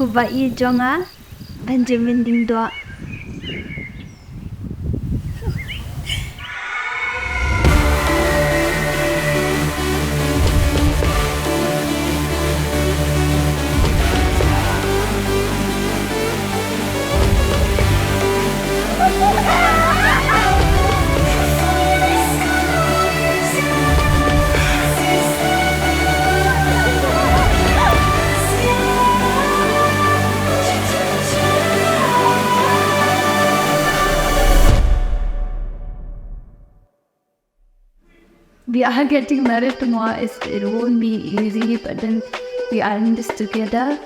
kubai jonga Benjamin ding doa. We are getting married tomorrow. It won't be easy, but then we are in this together.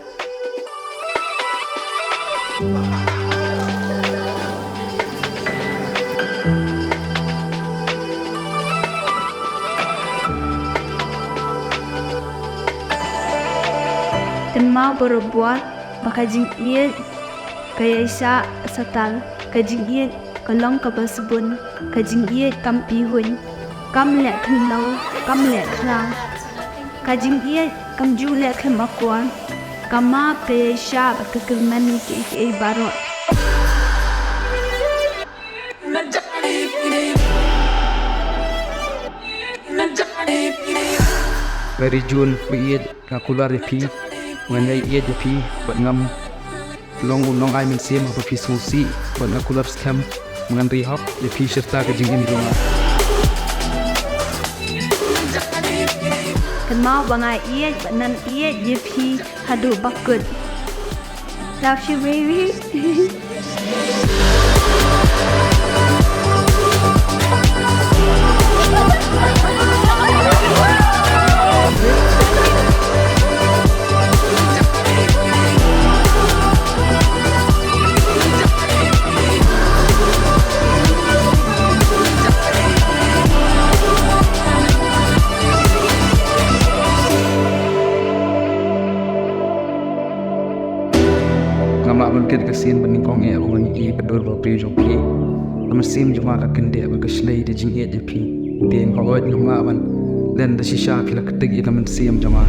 Tema berbuat bakajing iet kaya isa satal kajing iet kalong kabasbun kajing iet kampihun kam lek khnau kam lek khlang kajing iet kam ju lek khamakwan kama kaya isa bakakilmani ke barot. Very June we eat kakular repeat when they eat the pea but ngam long ai min sim apa pi susi but kakular scam mengan rihok the pea serta kajing in rumah. Kan mau bangai iet but nan iet je pi hadu bakut. Love you baby. Ngamla man ket kasin bening kong e on i pedor ba pe jo pi am sim juma ka kende ba ka shlei de jing e de pi den ko od ngamla man len da shisha ki la ket gi man sim jama